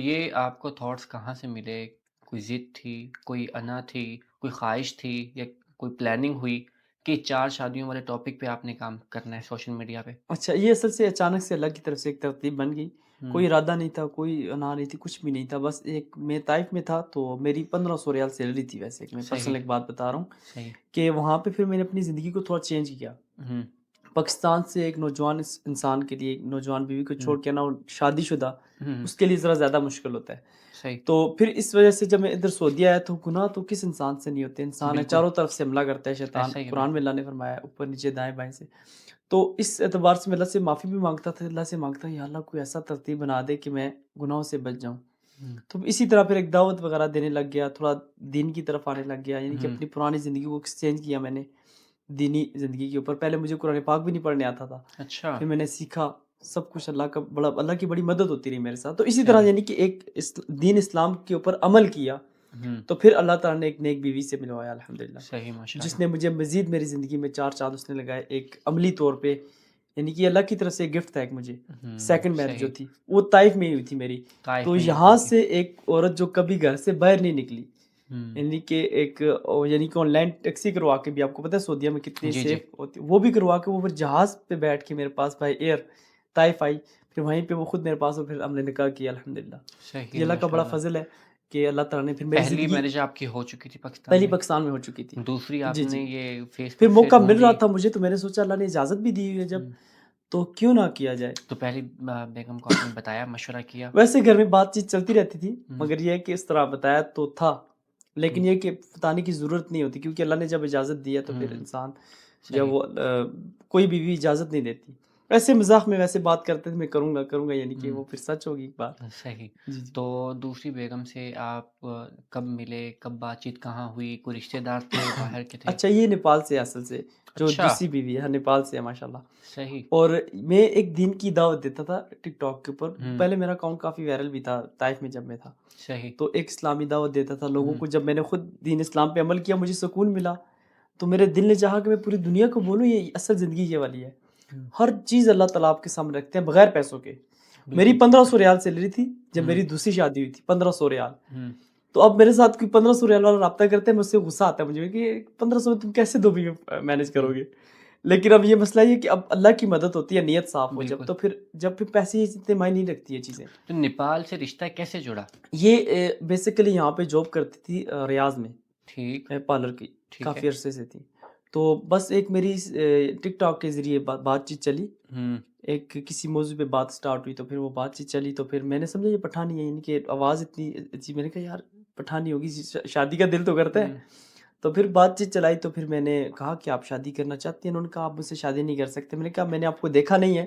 یہ آپ کو تھاٹس کہاں سے ملے؟ کوئی ضد تھی، کوئی انا تھی، کوئی خواہش تھی یا کوئی پلاننگ ہوئی کہ 4 شادیوں والے ٹاپک پہ آپ نے کام کرنا ہے سوشل میڈیا پہ؟ اچھا، یہ اصل سے اچانک سے اللہ کی طرف سے ایک ترتیب بن گئی، ہوں، کوئی ارادہ نہیں تھا، کوئی انا نہیں تھی، کچھ بھی نہیں تھا، بس ایک میں طائف میں تھا تو میری 1500 ریال سیلری تھی، ویسے میں پرسنل صحیح، ایک بات بتا رہا ہوں صحیح، کہ وہاں پہ پھر میں نے اپنی زندگی کو تھوڑا چینج کیا۔ ہوں، پاکستان سے ایک نوجوان انسان کے لیے، ایک نوجوان بیوی کو ہوں، چھوڑ کے نا، اور شادی شدہ، ہوں، اس کے لیے ذرا زیادہ مشکل ہوتا ہے۔ صحیح، تو پھر اس وجہ سے جب میں ادھر سعودیہ آیا تو گناہ تو کس انسان سے نہیں ہوتے، انسان ہے بالکل، چاروں طرف سے حملہ کرتا ہے شیطان، ایسا ہی ہے قرآن میں بالکل، اللہ نے فرمایا ہے اوپر نیچے دائیں بائیں سے۔ تو اس اعتبار سے میں اللہ سے معافی بھی مانگتا تھا، اللہ سے مانگتا یا اللہ کوئی ایسا ترتیب بنا دے کہ میں گناہوں سے بچ جاؤں۔ ہوں، تو اسی طرح پھر ایک دعوت وغیرہ دینے لگ گیا، تھوڑا دین کی طرف آنے لگ گیا، یعنی کہ ہوں، اپنی پرانی زندگی کو ایکسچینج کیا میں نے دینی زندگی کے اوپر۔ پہلے مجھے قرآن پاک بھی نہیں پڑھنے آتا تھا، اچھا، پھر میں نے سیکھا سب کچھ، اللہ کی بڑی مدد ہوتی رہی میرے ساتھ۔ تو اسی طرح صحیح، یعنی کہ ایک دین اسلام کے اوپر عمل کیا، ہوں، تو پھر اللہ تعالیٰ نے ایک نیک بیوی سے ملوایا الحمدللہ، صحیح جس ماشاءاللہ، نے مجھے مزید میری زندگی میں 4 چاند اس نے لگائے ایک عملی طور پہ، یعنی کہ اللہ کی طرف سے ایک گفٹ تھا ایک مجھے۔ سیکنڈ میرج جو صحیح، تھی وہ طائف میں ہی ہوئی تھی میری۔ طائف تو میں ہی ہوئی یہاں تھی، سے ایک عورت جو کبھی گھر سے باہر نہیں نکلی، ہوں، یعنی کہ ایک یعنی کہ آن لائن ٹیکسی کروا کے بھی، آپ کو پتہ ہے سعودیہ میں کتنی جی، جی، سیف ہوتی، وہ بھی کروا کے وہ پھر جہاز پہ بیٹھ کے میرے پاس بائی ایئر طائف آئی، پھر وہیں پہ وہ خود میرے پاس، اور پھر ہم نے نکاح کیا الحمدللہ۔ تو صحیح یہ اللہ کا بڑا ماشاءاللہ۔ فضل ہے کہ اللہ تعالیٰ نے پھر میری پہلی زندگی میرج آپ کی ہو چکی تھی پاکستان پہلی میں، پاکستان میں ہو چکی تھی۔ دوسری آپ جی نے جی، یہ فیس پھر بک سے موقع مل رہا ڈھونڈی، تھا مجھے تو میں نے سوچا اللہ نے اجازت بھی دی ہوئی ہے جب، ہوں، تو کیوں نہ کیا جائے۔ تو پہلی بیگم کو آپ نے بتایا، مشورہ کیا؟ ویسے گھر میں بات چیت چلتی رہتی تھی، ہوں، مگر یہ ہے کہ اس طرح بتایا تو تھا، ہوں، لیکن یہ کہ بتانے کی ضرورت نہیں ہوتی، کیونکہ اللہ نے جب اجازت دی ہے تو پھر ہوں، انسان جب صحیح، وہ کوئی بیوی اجازت نہیں دیتی۔ ویسے مزاح میں ویسے بات کرتے تھے میں کروں گا، یعنی کہ ہوں، وہ پھر سچ ہوگی ایک بات۔ صحیح۔ جی جی۔ تو دوسری بیگم سے آپ کب ملے، کب بات چیت کہاں ہوئی، کوئی رشتہ دار تھے، باہر کے تھے؟ اچھا، یہ نیپال سے ہے اصل سے، جو اچھا، دوسری بیوی ہے نیپال سے ہے ماشاءاللہ۔ صحیح، اور میں ایک دین کی دعوت دیتا تھا ٹک ٹاک کے اوپر، ہوں، پہلے میرا اکاؤنٹ کافی وائرل بھی تھا طائف میں جب میں تھا، صحیح، تو ایک اسلامی دعوت دیتا تھا لوگوں ہوں، کو۔ جب میں نے خود دین اسلام پہ عمل کیا مجھے سکون ملا، تو میرے دل نے چاہا کہ میں پوری دنیا کو بولوں یہ اصل زندگی یہ والی ہے۔ ہوں، ہر چیز اللہ تعالیٰ آپ کے سامنے رکھتے ہیں بغیر پیسوں کے۔ میری بالکل، 1500 ریال سیلری تھی جب ہوں، میری دوسری شادی ہوئی تھی، 1500 ریال۔ ہوں، تو اب میرے ساتھ کوئی 1500 ریال والا رابطہ کرتے ہیں، مجھ سے غصہ آتا ہے مجھے کہ 1500 تم کیسے دو بھی مینج ہوں، کرو گے۔ لیکن اب یہ مسئلہ یہ کہ اب اللہ کی مدد ہوتی ہے، نیت صاف ہو جب، بالکل۔ تو پھر جب پھر پیسے اتنے معنی نہیں رکھتی یہ چیزیں۔ تو نیپال سے رشتہ کیسے جڑا؟ یہ بیسیکلی یہاں پہ جاب کرتی تھی ریاض میں، ٹھیک، پارلر کی، ٹھیک ہے، کافی عرصے سے تھی۔ تو بس ایک میری ٹک ٹاک کے ذریعے بات چیت چلی، ہوں، ایک کسی موضوع پہ بات سٹارٹ ہوئی، تو پھر وہ بات چیت چلی، تو پھر میں نے سمجھا یہ پٹھانی ہے، یعنی کہ آواز اتنی اچھی، میں نے کہا یار پٹھانی ہوگی، شادی کا دل تو کرتا ہے۔ ہوں، تو پھر بات چیت چلائی، تو پھر میں نے کہا کہ آپ شادی کرنا چاہتی ہیں؟ انہوں نے کہا آپ مجھ سے شادی نہیں کر سکتے۔ میں نے کہا میں نے آپ کو دیکھا نہیں ہے،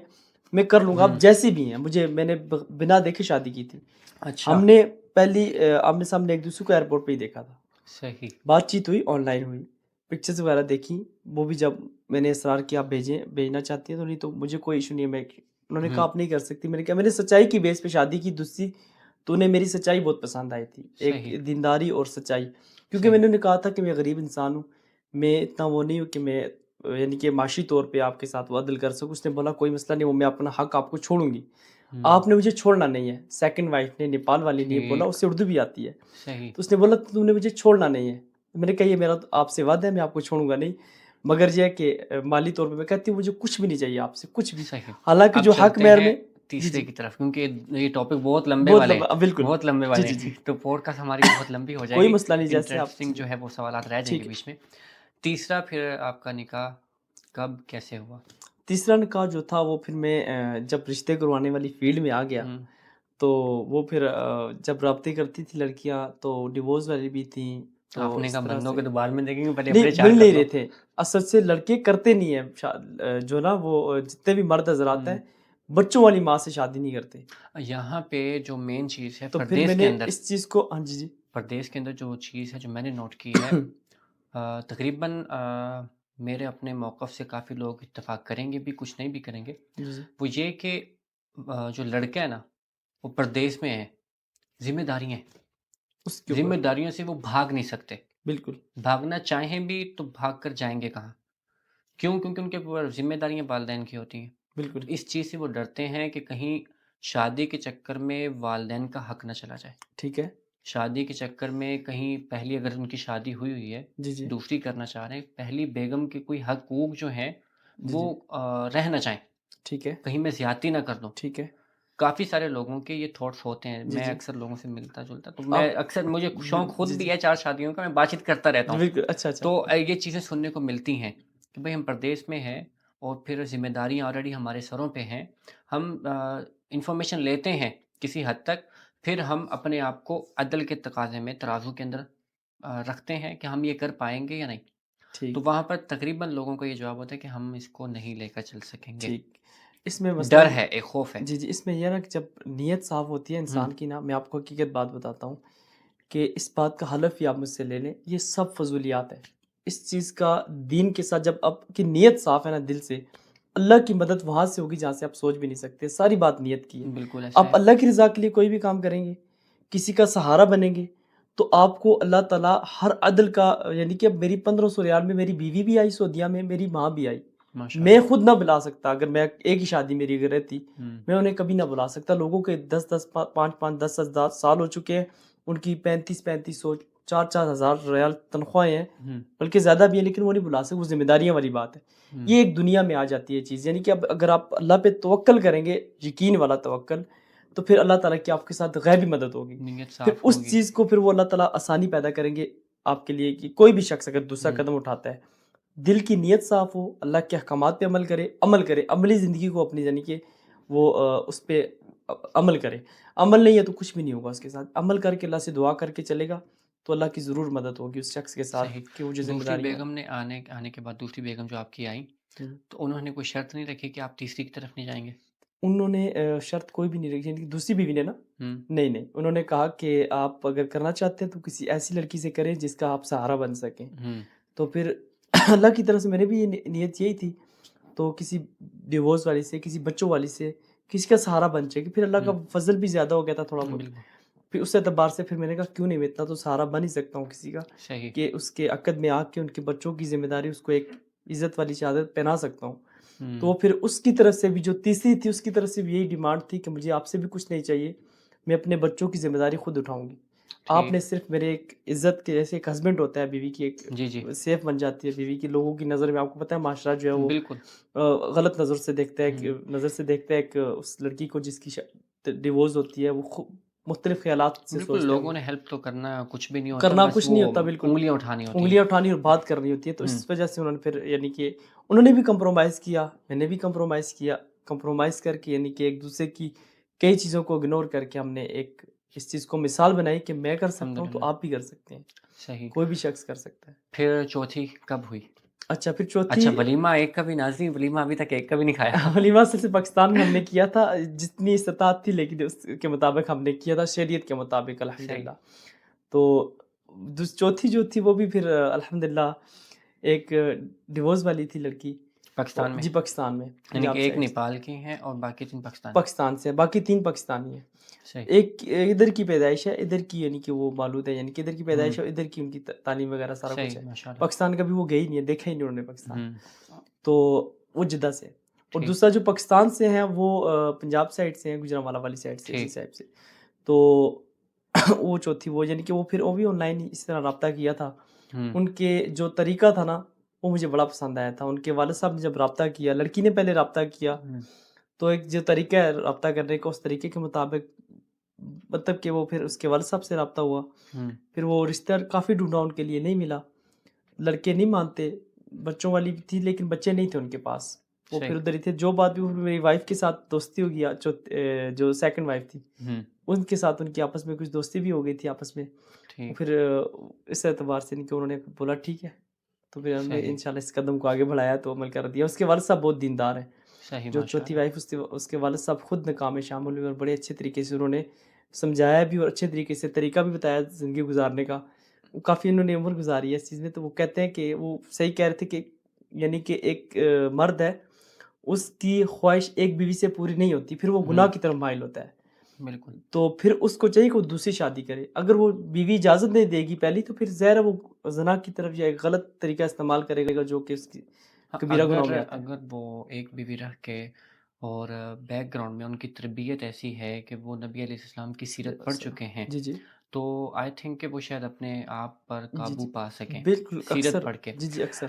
میں کر لوں گا، ہوں، آپ جیسی بھی ہیں، میں نے بنا دیکھے شادی کی تھی۔ اچھا، ہم نے پہلی آمنے سامنے ایک دوسرے کو ایئرپورٹ پہ ہی دیکھا تھا، صحیح، بات چیت ہوئی، آن لائن ہوئی، پکچرز وغیرہ دیکھی، وہ بھی جب میں نے اصرار کیا آپ بھیجنا چاہتی ہیں تو نہیں تو مجھے کوئی ایشو نہیں ہے، انہوں نے کہا ہوں، آپ نہیں کر سکتی۔ میں نے کہا میں نے سچائی کی بیس پہ شادی کی دوسری، تو انہیں میری سچائی بہت پسند آئی تھی، ایک صحیح، دینداری اور سچائی، کیونکہ میں صحیح، نے انہیں کہا تھا کہ میں غریب انسان ہوں، میں اتنا وہ نہیں ہوں کہ میں یعنی کہ معاشی طور پہ آپ کے ساتھ وہ عدل کر سکوں۔ اس نے بولا کوئی مسئلہ نہیں، وہ میں اپنا حق آپ کو چھوڑوں گی، ہوں، آپ نے مجھے چھوڑنا نہیں ہے۔ سیکنڈ وائف نے، نیپال والی نے بولا، ٹھیک، اسے اردو بھی آتی ہے، صحیح، تو اس نے بولا تم نے مجھے چھوڑنا نہیں ہے۔ میں نے کہا یہ میرا آپ سے وعدہ ہے، میں آپ کو چھوڑوں گا نہیں، مگر یہ ہے کہ مالی طور پہ میں کہتی ہوں مجھے کچھ بھی نہیں چاہیے آپ سے، کچھ بھی، صحیح۔ حالانکہ اب جو حق چلتے مہر ہیں میں۔ جی تیسرے جی، کی طرف، کیونکہ یہ ٹاپک بہت لمبے بہت والے لمبا، ہیں، بالکل، بہت لمبے جی والے جی ہیں، جی، تو پوڈ کاسٹ ہماری بہت لمبی ہو جائے کوئی گی، مسئلہ نہیں، جیسے آپ، انٹرسٹنگ جی جو ہے وہ سوالات رہ جائیں گے ٹھیک ہے۔ بیچ میں۔ تیسرا پھر آپ کا نکاح کب کیسے ہوا؟ تیسرا نکاح جو تھا وہ پھر میں جب رشتے کروانے والی فیلڈ میں آ گیا، ہوں، تو وہ پھر جب رابطے کرتی تھی لڑکیاں تو ڈیورس والی بھی تھیں، تو آپ نے اس کہا طرح بندوں سے کے تو بعد میں دیکھیں گے، پہلے اپنے نہیں چار مل کر نہیں لو۔ رہے تھے۔ اصل سے لڑکے کرتے نہیں ہیں جو نا وہ جتنے بھی مرد حضرات ہوں، ہیں بچوں والی ماں سے شادی نہیں کرتے۔ یہاں پہ جو مین چیز ہے تو پھر میں پردیس کے نے اندر، اس چیز کو، ہاں جی جی پردیس کے اندر جو چیز ہے جو میں نے نوٹ کی ہے، تقریباً میرے اپنے موقف سے کافی لوگ اتفاق کریں گے بھی، کچھ نہیں بھی کریں گے، جی جی، وہ یہ کہ جو لڑکا ہے نا وہ پردیس میں ہے، ذمہ داریاں ہیں، اس کے اوپر ذمہ داریوں سے وہ بھاگ نہیں سکتے، بالکل بھاگنا چاہیں بھی تو بھاگ کر جائیں گے کہاں؟ کیوں؟ کیونکہ ان کے اوپر ذمہ داریاں والدین کی ہوتی ہیں، بالکل تو اس چیز سے وہ ڈرتے ہیں کہ کہیں شادی کے چکر میں والدین کا حق نہ چلا جائے، ٹھیک ہے، شادی کے چکر میں کہیں پہلی اگر ان کی شادی ہوئی ہے، جی، جی، دوسری کرنا چاہ رہے ہیں، پہلی بیگم کے کوئی حقوق جو ہیں جی، وہ جی، رہ نہ جائیں، ٹھیک ہے، کہیں میں زیادتی نہ کر دوں۔ ٹھیک ہے، کافی سارے لوگوں کے یہ تھاٹس ہوتے ہیں، جی، میں جی، اکثر لوگوں سے ملتا-جلتا تو آپ میں اکثر مجھے شوق خود جی، بھی جی، ہے 4 شادیوں کا، میں بات چیت کرتا رہتا جی، ہوں۔ بالکل، اچھا، اچھا، تو یہ چیزیں سننے کو ملتی ہیں کہ بھئی ہم پردیس میں ہیں اور پھر ذمہ داریاں آلریڈی ہمارے سروں پہ ہیں، ہم انفارمیشن لیتے ہیں کسی حد تک، پھر ہم اپنے آپ کو عدل کے تقاضے میں ترازو کے اندر رکھتے ہیں کہ ہم یہ کر پائیں گے یا نہیں۔ تو ٹھیک، وہاں پر تقریباً لوگوں کا یہ جواب ہوتا ہے کہ ہم اس کو نہیں لے کر چل سکیں گے، ٹھیک، اس میں مسئلہ ڈر ہے، ایک خوف ہے۔ جی، جی، اس میں یہ ہے نا کہ جب نیت صاف ہوتی ہے ہوں، انسان کی نا، میں آپ کو حقیقت بات بتاتا ہوں کہ اس بات کا حلف بھی آپ مجھ سے لے لیں، یہ سب فضولیات ہے۔ اس چیز کا دین کے ساتھ جب آپ کی نیت صاف ہے نا دل سے، اللہ کی مدد وہاں سے ہوگی جہاں سے آپ سوچ بھی نہیں سکتے، ساری بات نیت کی ہے۔ بالکل ایسا آپ ہے۔ اللہ کی رضا کے لیے کوئی بھی کام کریں گے، کسی کا سہارا بنیں گے، تو آپ کو اللہ تعالیٰ ہر عدل کا، یعنی کہ اب میری 1500 ریال میں میری بیوی بھی آئی سعودیہ میں، میری ماں بھی آئی، میں ماشاءاللہ۔ خود نہ بلا سکتا، اگر میں ایک ہی شادی میری اگر رہتی ہوں، میں انہیں کبھی نہ بلا سکتا۔ لوگوں کے 5-5 10 سال ہو چکے ہیں، ان کی 3500 4 ریال تنخواہیں ہیں، ہوں، بلکہ زیادہ بھی ہیں، لیکن وہ نہیں بلا سکتے، وہ ذمہ داریاں والی بات ہے۔ ہوں، یہ ایک دنیا میں آ جاتی ہے چیز، یعنی کہ اب اگر آپ اللہ پہ توکل کریں گے، یقین والا توکل، تو پھر اللہ تعالیٰ کی آپ کے ساتھ غیبی مدد ہوگی۔ نیت پھر صاف اس ہوگی۔ چیز کو پھر وہ اللہ تعالیٰ آسانی پیدا کریں گے آپ کے لیے، کہ کوئی بھی شخص اگر دوسرا ہوں، قدم اٹھاتا ہے، دل کی نیت صاف ہو، اللہ کے احکامات پہ عمل کرے، عملی زندگی کو اپنی، یعنی کہ وہ اس پہ عمل کرے۔ عمل نہیں ہے تو کچھ بھی نہیں ہوگا اس کے ساتھ، عمل کر کے اللہ سے دعا کر کے چلے گا تو اللہ کی ضرور مدد ہوگی اس شخص کے ساتھ صحیح۔ کہ وہ جو ذمہ دوسری داریاں بیگم نے آنے کے بعد دوسری بیگم جو آپ کی آئیں، ہوں۔ تو انہوں نے کوئی شرط نہیں رکھی کہ آپ تیسری کی طرف نہیں جائیں گے؟ انہوں نے شرط کوئی بھی نہیں رکھی، یعنی کہ دوسری بیوی نے نا، ہوں، نہیں نہیں، انہوں نے کہا کہ آپ اگر کرنا چاہتے ہیں تو کسی ایسی لڑکی سے کریں جس کا آپ سہارا بن سکیں۔ ہوں، تو پھر اللہ کی طرف سے میرے بھی یہ نیت یہی تھی، تو کسی ڈیورس والی سے، کسی بچوں والی سے، کسی کا سہارا بن جائے، کہ پھر اللہ کا ہوں، فضل بھی زیادہ ہو گیا تھا تھوڑا بہت۔ بالکل، پھر اس اعتبار سے پھر میں نے کہا کیوں نہیں، میں اتنا تو سہارا بن ہی سکتا ہوں کسی کا، صحیح۔ کہ اس کے عقد میں آ کے ان کے بچوں کی ذمہ داری اس کو ایک عزت والی چادر پہنا سکتا ہوں۔ تو ہوں، وہ پھر اس کی طرف سے بھی جو تیسری تھی، اس کی طرف سے بھی یہی ڈیمانڈ تھی کہ مجھے آپ سے بھی کچھ نہیں چاہیے، میں اپنے بچوں کی ذمہ داری خود اٹھاؤں گی۔ آپ ٹھیک، نے صرف میرے ایک عزت کے، جیسے ایک ہسبینڈ ہوتا ہے بیوی کی، ایک جی، جی، سیف بن جاتی ہے بیوی کی لوگوں کی نظر میں، آپ کو پتہ ہے معاشرہ جو ہے وہ بالکل، غلط نظر سے دیکھتا ہے، ہوں، ایک اس لڑکی کو جس کی ڈیورس ہوتی ہے، وہ مختلف خیالات سے بالکل سوچتا ہے، لوگوں وہ نے ہیلپ تو کرنا کچھ بھی نہیں ہوتا، کرنا بس کچھ وہ نہیں ہوتا، بالکل انگلیاں اٹھانی ہوتی ہیں۔ انگلیاں اٹھانی اور بات کرنی ہوتی ہے، تو ہوں، اس وجہ سے انہوں نے پھر، یعنی کہ انہوں نے بھی کمپرومائز کیا، میں نے بھی کمپرومائز کیا، کمپرومائز کر کے، یعنی کہ ایک دوسرے کی کئی چیزوں کو اگنور کر کے ہم نے ایک اس چیز کو مثال بنائی کہ میں کر سکتا ہوں تو الحمدللہ، آپ بھی کر سکتے ہیں، صحیح۔ کوئی بھی شخص کر سکتا ہے۔ پھر چوتھی کب ہوئی؟ اچھا، پھر چوتھی اچھا ولیمہ ایک کا بھی ناظرین ولیمہ ابھی تک ایک کا بھی نہیں کھایا۔ ولیمہ صرف پاکستان میں ہم نے کیا تھا، جتنی استطاعت تھی، لیکن اس کے مطابق ہم نے کیا تھا، شریعت کے مطابق، صحیح، الحمدللہ۔ تو چوتھی جو تھی وہ بھی پھر الحمدللہ ایک ڈیورس والی تھی لڑکی، پاکستان میں؟ جی پاکستان میں، یعنی کہ پنجاب ایک سائڈ سے، نیپال کی ہیں اور باقی 3 پاکستان کی؟ پاکستان سے، باقی 3 پاکستانی ہیں۔ صحیح، ایک ادھر کی پیدائش ہے، ادھر کی، یعنی کہ وہ مولود ہے، یعنی کہ ادھر کی ہوں، پیدائش ہے، ادھر کی ان کی تعلیم وغیرہ سارا کچھ صحیح، ہے۔ ماشاءاللہ، پاکستان کا بھی وہ گئی نہیں ہے، دیکھا ہی نہیں انہوں نے پاکستان۔ ہوں، تو وہ جدہ سے، اور ٹھیک، دوسرا جو پاکستان سے ہیں وہ پنجاب سائڈ سے ہیں، گوجرانوالہ والی سائڈ سے، اسی ٹھیک، سائڈ سے۔ تو وہ چوتھی، وہ یعنی کہ وہ پھر وہ بھی آن لائن اس طرح رابطہ کیا تھا۔ ہوں، ان کے جو طریقہ تھا نا، وہ مجھے بڑا پسند آیا تھا۔ ان کے والد صاحب نے جب رابطہ کیا، لڑکی نے پہلے رابطہ کیا، ہوں، تو ایک جو طریقہ ہے رابطہ کرنے کا، اس طریقے کے مطابق، مطلب کہ وہ پھر اس کے والد صاحب سے رابطہ ہوا، ہوں، پھر وہ رشتہ کافی ڈھونڈا، ان کے لیے نہیں ملا، لڑکے نہیں مانتے، بچوں والی بھی تھی لیکن بچے نہیں تھے ان کے پاس، وہ پھر صحیح، ادھر ہی تھے۔ جو بات بھی میری وائف کے ساتھ دوستی ہو گیا، جو سیکنڈ وائف تھی، ہوں، ان کے ساتھ ان کی آپس میں کچھ دوستی بھی ہو گئی تھی آپس میں، ٹھیک، پھر اس اعتبار سے نہیں کہ انہوں نے بولا ٹھیک ہے، تو پھر ہم نے صحیح، انشاءاللہ اس قدم کو آگے بڑھایا تو عمل کر دیا۔ اس کے والد صاحب بہت دیندار ہیں، صحیح، جو چوتھی ماشاءاللہ، وائف اس کے والد صاحب خود نکاح میں شامل ہوئے، اور بڑے اچھے طریقے سے انہوں نے سمجھایا بھی، اور اچھے طریقے سے طریقہ بھی بتایا زندگی گزارنے کا۔ وہ کافی انہوں نے عمر گزاری ہے اس چیز میں، تو وہ کہتے ہیں کہ وہ صحیح کہہ رہے تھے کہ یعنی کہ ایک مرد ہے، اس کی خواہش ایک بیوی سے پوری نہیں ہوتی، پھر وہ ہوں، گناہ کی طرف مائل ہوتا ہے، بالکل، تو پھر اس کو چاہیے کہ وہ دوسری شادی کرے۔ اگر وہ بیوی اجازت نہیں دے گی پہلی، تو پھر ظاہر ہے وہ زنا کی طرف یا ایک غلط طریقہ استعمال کرے گا، جو کہ اس کی ہاں، کبیرہ گناہوں میں آتا ہے۔ اگر وہ ایک بیوی رکھ کے اور بیک گراؤنڈ میں ان کی تربیت ایسی ہے کہ وہ نبی علیہ السلام کی سیرت پڑھ چکے ہیں، جی، جی۔ تو آئی تھنک کہ وہ شاید اپنے آپ پر جی، قابو جی۔ پا سکیں بالکل، سیرت اکثر پڑھ کے۔ جی، جی، اکثر۔